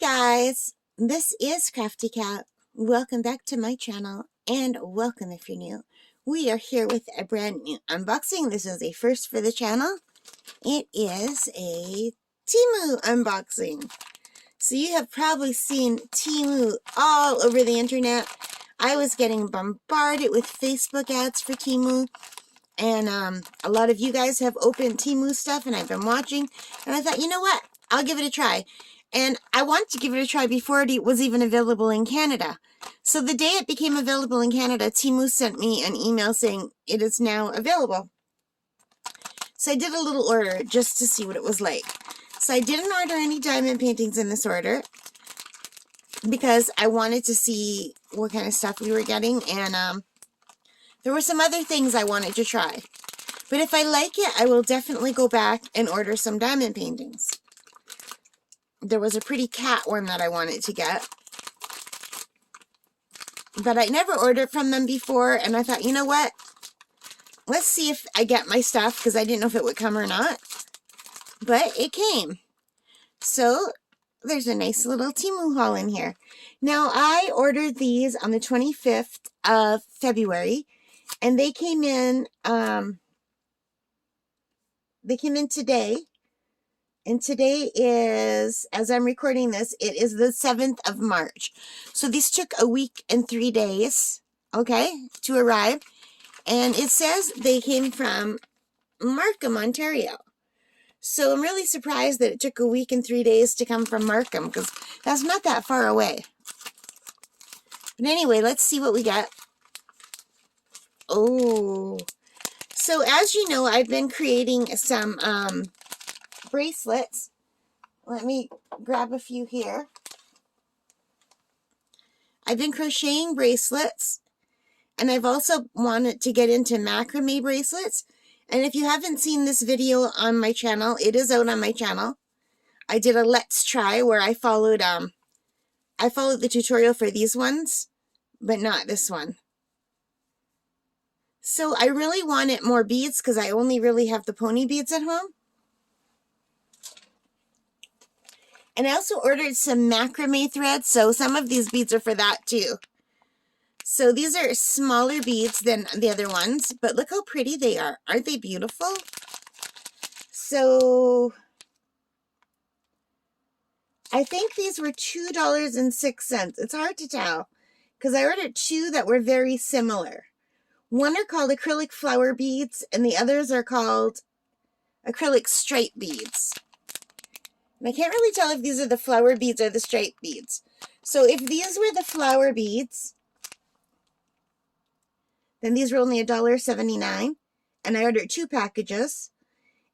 Guys, this is Crafty Cat. Welcome back to my channel, and welcome if you're new. We are here with a brand new unboxing. This is a first for the channel. It is a TEMU unboxing. So you have probably seen TEMU all over the internet. I was getting bombarded with Facebook ads for TEMU, and a lot of you guys have opened TEMU stuff, and I've been watching, and I thought, you know what? I'll give it a try. And I wanted to give it a try before it was even available in Canada. So the day it became available in Canada, TEMU sent me an email saying it is now available. So I did a little order just to see what it was like. So I didn't order any diamond paintings in this order because I wanted to see what kind of stuff we were getting. And there were some other things I wanted to try. But if I like it, I will definitely go back and order some diamond paintings. There was a pretty cat one that I wanted to get, but I never ordered from them before, and I thought, you know what, let's see if I get my stuff, because I didn't know if it would come or not, but it came. So there's a nice little TEMU haul in here. Now, I ordered these on the 25th of February, and they came in today. And today is, as I'm recording this, it is the 7th of March. So these took a week and 3 days, okay, to arrive. And it says they came from Markham, Ontario. So I'm really surprised that it took a week and 3 days to come from Markham, because that's not that far away. But anyway, let's see what we got. Oh, so as you know, I've been creating some bracelets. Let me grab a few here. I've been crocheting bracelets, and I've also wanted to get into macrame bracelets. And if you haven't seen this video on my channel, it is out on my channel. I did a let's try where I followed the tutorial for these ones, but not this one. So I really wanted more beads because I only really have the pony beads at home. And I also ordered some macrame thread, so some of these beads are for that too. So these are smaller beads than the other ones, but look how pretty they are. Aren't they beautiful? So I think these were $2.06. It's hard to tell because I ordered two that were very similar. One are called acrylic flower beads, and the others are called acrylic stripe beads. And I can't really tell if these are the flower beads or the stripe beads. So if these were the flower beads, then these were only $1.79, and I ordered 2 packages.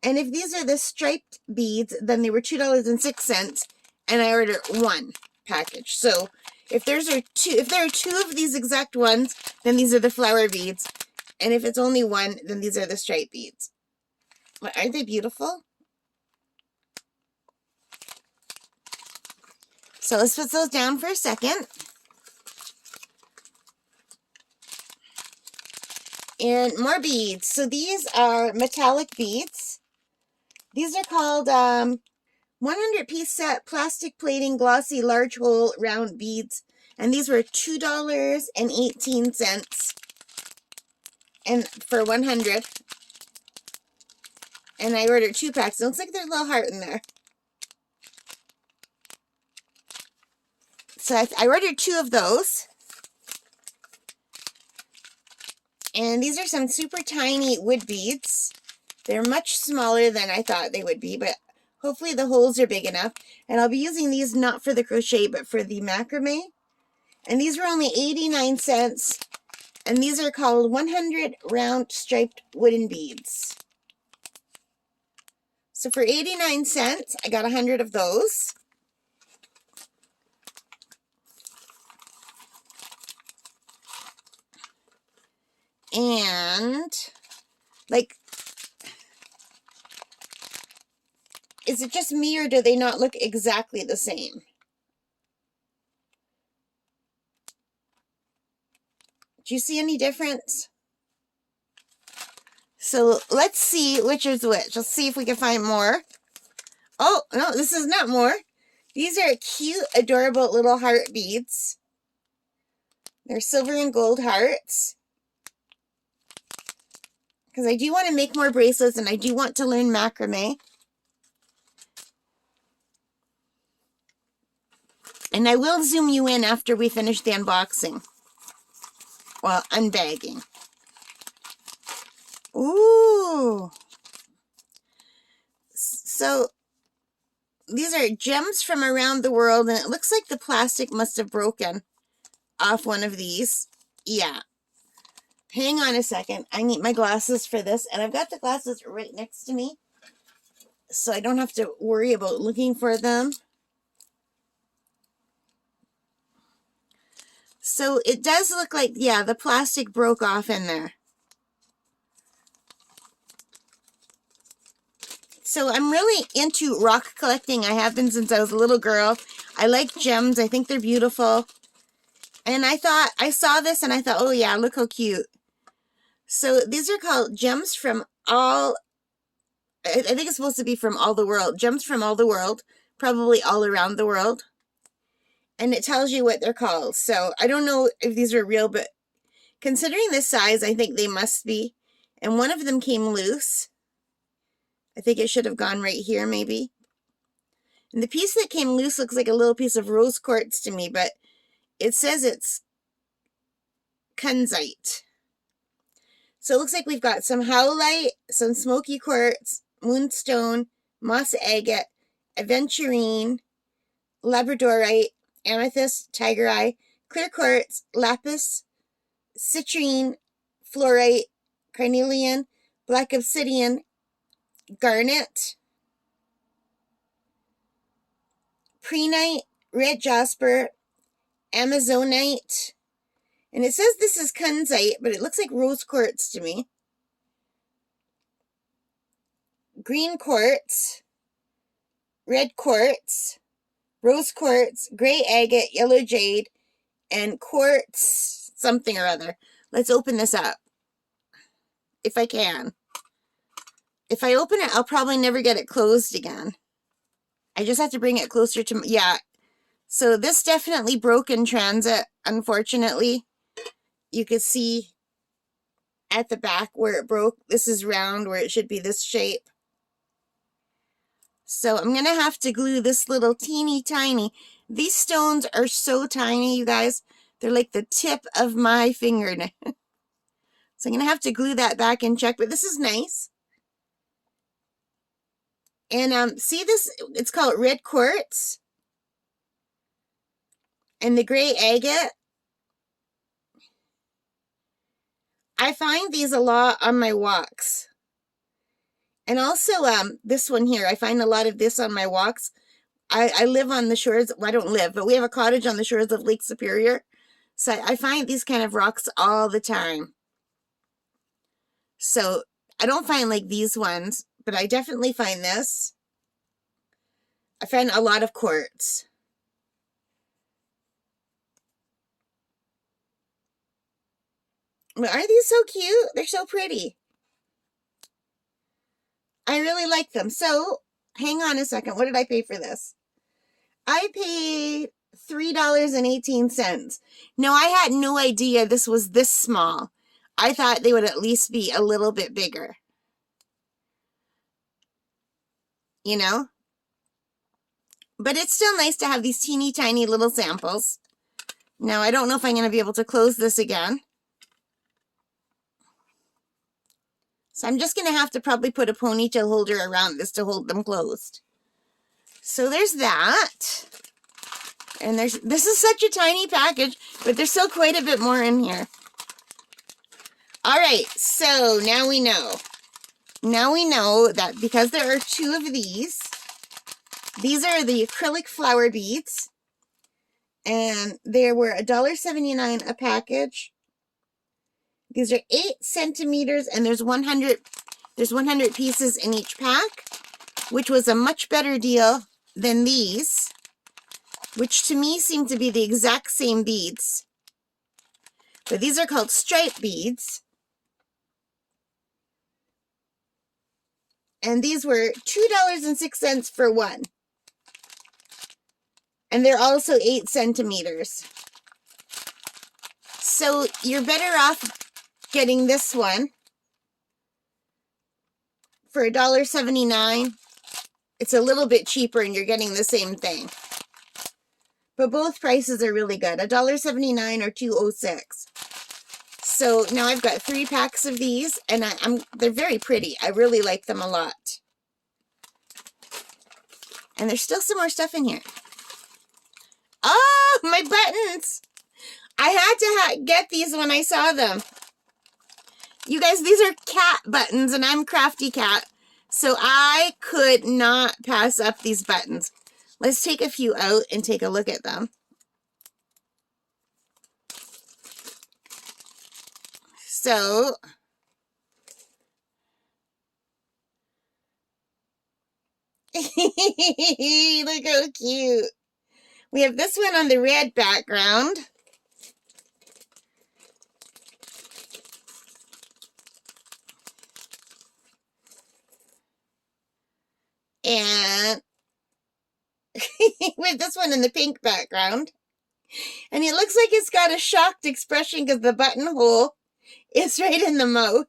And if these are the striped beads, then they were $2.06, and I ordered 1 package. So if there are two of these exact ones, then these are the flower beads, and if it's only 1, then these are the striped beads. But aren't they beautiful? So let's put those down for a second. And more beads. So these are metallic beads. These are called 100-piece set plastic plating glossy large hole round beads. And these were $2.18 and for 100. And I ordered 2 packs. It looks like there's a little heart in there. So I ordered 2 of those. And these are some super tiny wood beads. They're much smaller than I thought they would be, but hopefully the holes are big enough. And I'll be using these not for the crochet, but for the macrame. And these were only 89 cents. And these are called 100 round striped wooden beads. So for 89 cents, I got 100 of those. And, like, is it just me or do they not look exactly the same? Do you see any difference? So let's see which is which. Let's see if we can find more. Oh, no, this is not more. These are cute, adorable little heart beads. They're silver and gold hearts. Because I do want to make more bracelets and I do want to learn macrame. And I will zoom you in after we finish the unboxing. Well, unbagging. Ooh. So, these are gems from around the world, and it looks like the plastic must have broken off one of these. Yeah. Hang on a second. I need my glasses for this, and I've got the glasses right next to me, so I don't have to worry about looking for them. So it does look like, yeah, the plastic broke off in there. So I'm really into rock collecting. I have been since I was a little girl. I like gems. I think they're beautiful. And I saw this and I thought, oh yeah, look how cute. So these are called gems from all, I think it's supposed to be from all the world. Gems from all the world, probably all around the world. And it tells you what they're called. So I don't know if these are real, but considering this size, I think they must be. And one of them came loose. I think it should have gone right here, maybe. And the piece that came loose looks like a little piece of rose quartz to me, but it says it's kunzite. So it looks like we've got some howlite, some smoky quartz, moonstone, moss agate, aventurine, labradorite, amethyst, tiger eye, clear quartz, lapis, citrine, fluorite, carnelian, black obsidian, garnet, prehnite, red jasper, amazonite, and it says this is kunzite, but it looks like rose quartz to me. Green quartz, red quartz, rose quartz, gray agate, yellow jade, and quartz something or other. Let's open this up, if I can. If I open it, I'll probably never get it closed again. I just have to bring it closer to, yeah. So this definitely broke in transit, unfortunately. You could see at the back where it broke. This is round where it should be this shape. So I'm going to have to glue this little teeny tiny. These stones are so tiny, you guys. They're like the tip of my fingernail. So I'm going to have to glue that back and check. But this is nice. And see this? It's called red quartz. And the gray agate. I find these a lot on my walks. And also this one here. I find a lot of this on my walks. I live on the shores. Well, I don't live, but we have a cottage on the shores of Lake Superior. So I find these kind of rocks all the time. So I don't find like these ones, but I definitely find this. I find a lot of quartz. But aren't these so cute? They're so pretty. I really like them. So hang on a second. What did I pay for this? I paid $3.18. Now, I had no idea this was this small. I thought they would at least be a little bit bigger. You know? But it's still nice to have these teeny tiny little samples. Now, I don't know if I'm going to be able to close this again. So I'm just going to have to probably put a ponytail holder around this to hold them closed. So there's that. And this is such a tiny package, but there's still quite a bit more in here. All right, so now we know. Now we know that because there are two of these are the acrylic flower beads. And they were $1.79 a package. These are 8 centimeters, and there's 100 pieces in each pack, which was a much better deal than these, which to me seem to be the exact same beads. But these are called stripe beads. And these were $2.06 for one. And they're also 8 centimeters. So you're better off getting this one for $1.79. It's a little bit cheaper and you're getting the same thing. But both prices are really good. $1.79 or $2.06. So now I've got 3 packs of these, and they're very pretty. I really like them a lot. And there's still some more stuff in here. Oh, my buttons! I had to get these when I saw them. You guys, these are cat buttons, and I'm Crafty Cat, so I could not pass up these buttons. Let's take a few out and take a look at them. So, look how cute. We have this one on the red background. And with this one in the pink background. And it looks like it's got a shocked expression because the buttonhole is right in the mouth.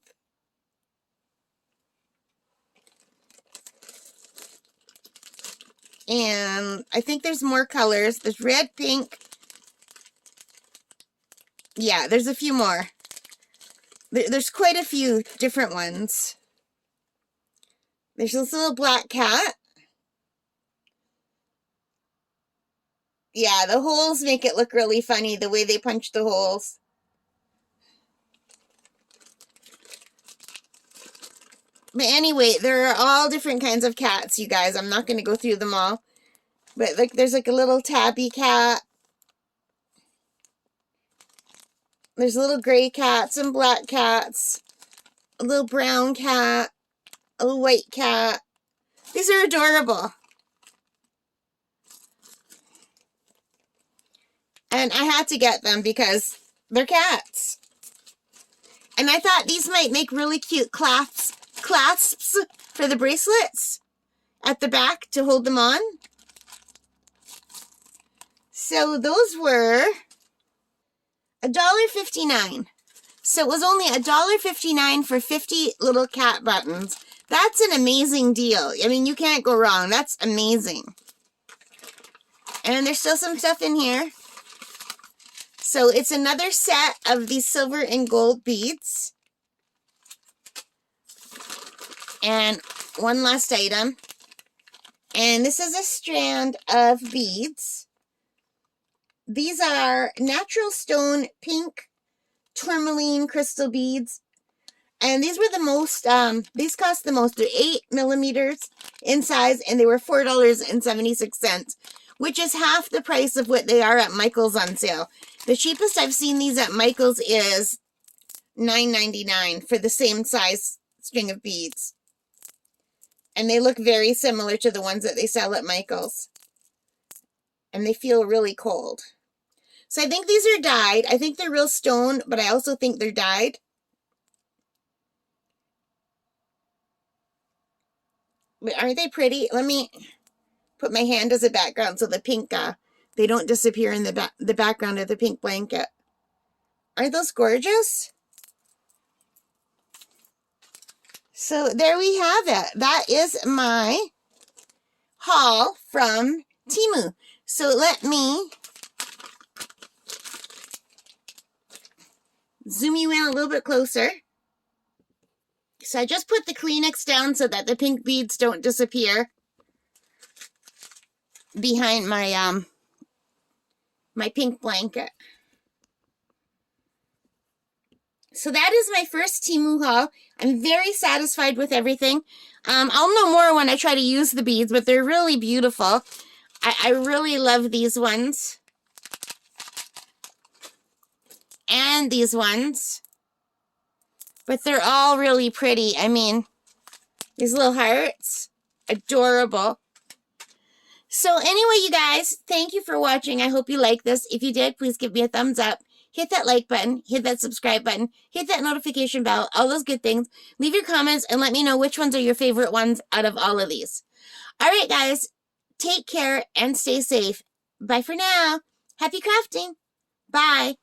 And I think there's more colors. There's red, pink. Yeah, there's a few more. There's quite a few different ones. There's this little black cat. Yeah, the holes make it look really funny, the way they punch the holes. But anyway, there are all different kinds of cats, you guys. I'm not going to go through them all. But like, there's like a little tabby cat. There's little gray cats and black cats. A little brown cat. A little white cat. These are adorable. And I had to get them because they're cats. And I thought these might make really cute clasps for the bracelets at the back to hold them on. So those were $1.59. So it was only $1.59 for 50 little cat buttons. That's an amazing deal. I mean, you can't go wrong. That's amazing. And there's still some stuff in here. So it's another set of these silver and gold beads. And one last item. And this is a strand of beads. These are natural stone pink tourmaline crystal beads. And these were the most, these cost the most. They're 8 millimeters in size, and they were $4.76, which is half the price of what they are at Michael's on sale. The cheapest I've seen these at Michael's is $9.99 for the same size string of beads. And they look very similar to the ones that they sell at Michael's. And they feel really cold. So I think these are dyed. I think they're real stone, but I also think they're dyed. But aren't they pretty? Let me put my hand as a background so the pink, they don't disappear in the background of the pink blanket. Aren't those gorgeous? So there we have it. That is my haul from Temu. So let me zoom you in a little bit closer. So I just put the Kleenex down so that the pink beads don't disappear behind my my pink blanket. So that is my first Temu haul. I'm very satisfied with everything. I'll know more when I try to use the beads, but they're really beautiful. I really love these ones. And these ones. But they're all really pretty. I mean, these little hearts. Adorable. So anyway, you guys, thank you for watching. I hope you like this. If you did, please give me a thumbs up. Hit that like button. Hit that subscribe button. Hit that notification bell. All those good things. Leave your comments and let me know which ones are your favorite ones out of all of these. All right, guys. Take care and stay safe. Bye for now. Happy crafting. Bye.